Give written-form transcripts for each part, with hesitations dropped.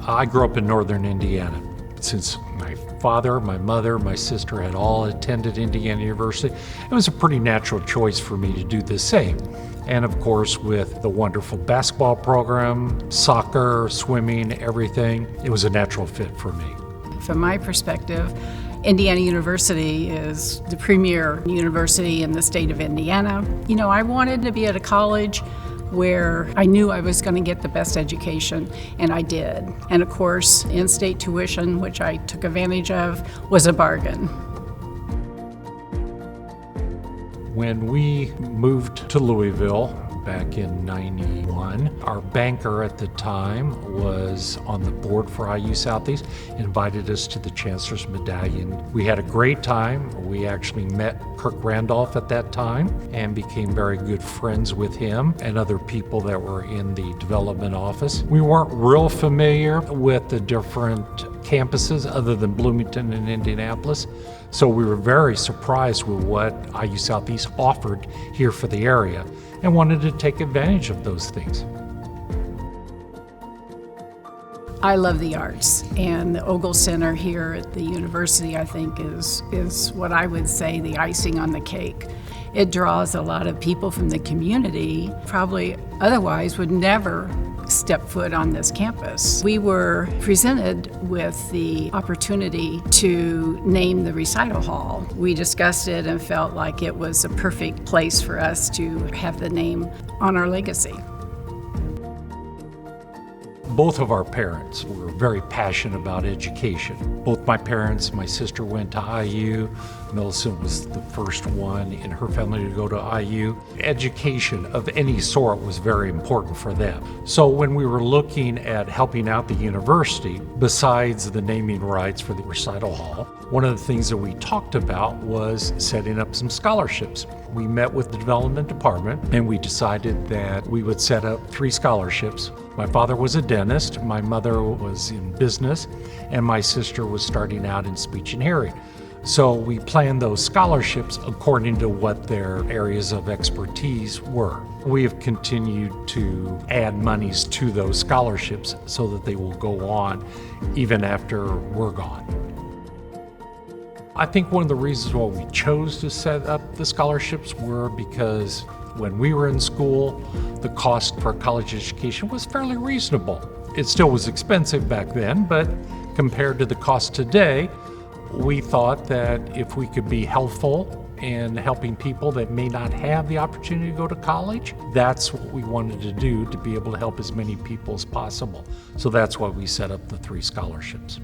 I grew up in northern Indiana. Since my father, my mother, my sister had all attended Indiana University, it was a pretty natural choice for me to do the same. And of course, with the wonderful basketball program, soccer, swimming, everything, it was a natural fit for me. From my perspective, Indiana University is the premier university in the state of Indiana. You know, I wanted to be at a college where I knew I was going to get the best education, and I did. And of course, in-state tuition, which I took advantage of, was a bargain. When we moved to Louisville back in '91, our banker at the time was on the board for IU Southeast, invited us to the Chancellor's Medallion. We had a great time. We actually met Kirk Randolph at that time and became very good friends with him and other people that were in the development office. We weren't real familiar with the different campuses other than Bloomington and Indianapolis, so we were very surprised with what IU Southeast offered here for the area and wanted to take advantage of those things. I love the arts, and the Ogle Center here at the university, I think, is what I would say the icing on the cake. It draws a lot of people from the community, probably otherwise would never step foot on this campus. We were presented with the opportunity to name the recital hall. We discussed it and felt like it was a perfect place for us to have the name on our legacy. Both of our parents were very passionate about education. Both my parents, my sister went to IU. Millicent was the first one in her family to go to IU. Education of any sort was very important for them. So when we were looking at helping out the university, besides the naming rights for the recital hall, one of the things that we talked about was setting up some scholarships. We met with the development department and we decided that we would set up 3 scholarships. My father was a dentist, my mother was in business, and my sister was starting out in speech and hearing. So we planned those scholarships according to what their areas of expertise were. We have continued to add monies to those scholarships so that they will go on even after we're gone. I think one of the reasons why we chose to set up the scholarships were because when we were in school, the cost for a college education was fairly reasonable. It still was expensive back then, but compared to the cost today, we thought that if we could be helpful in helping people that may not have the opportunity to go to college, that's what we wanted to do to be able to help as many people as possible. So that's why we set up the 3 scholarships.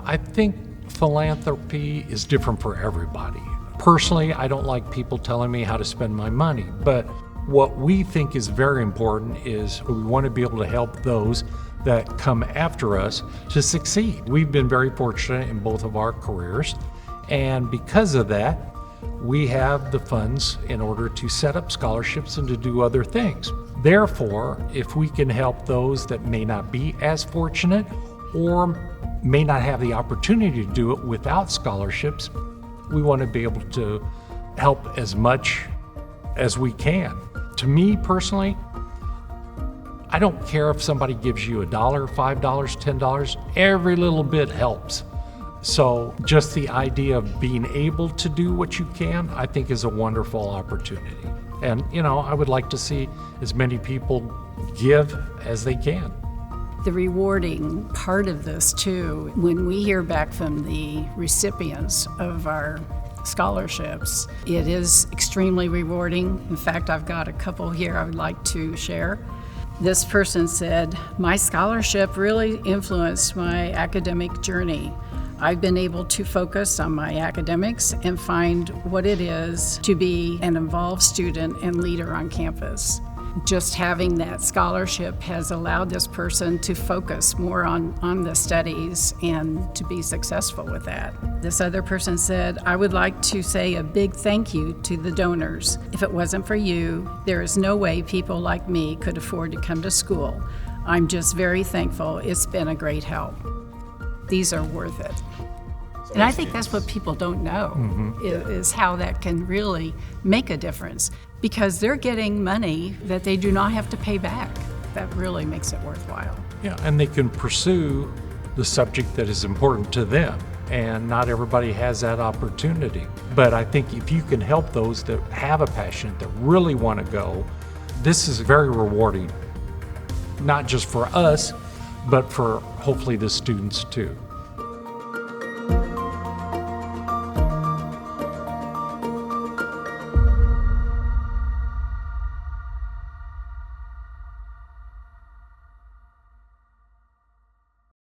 I think philanthropy is different for everybody. Personally, I don't like people telling me how to spend my money, but what we think is very important is we want to be able to help those that come after us to succeed. We've been very fortunate in both of our careers, and because of that, we have the funds in order to set up scholarships and to do other things. Therefore, if we can help those that may not be as fortunate or may not have the opportunity to do it without scholarships, we want to be able to help as much as we can. To me personally, I don't care if somebody gives you $1, $5, $10, every little bit helps. So just the idea of being able to do what you can, I think is a wonderful opportunity. And I would like to see as many people give as they can. The rewarding part of this too, when we hear back from the recipients of our scholarships, it is extremely rewarding. In fact, I've got a couple here I would like to share. This person said, "My scholarship really influenced my academic journey. I've been able to focus on my academics and find what it is to be an involved student and leader on campus." Just having that scholarship has allowed this person to focus more on the studies and to be successful with that. This other person said, "I would like to say a big thank you to the donors. If it wasn't for you, there is no way people like me could afford to come to school. I'm just very thankful. It's been a great help." These are worth it. And I think that's what people don't know, is how that can really make a difference, because they're getting money that they do not have to pay back. that really makes it worthwhile. Yeah, and they can pursue the subject that is important to them. And not everybody has that opportunity. But I think if you can help those that have a passion, that really want to go, this is very rewarding, not just for us, but for hopefully the students too.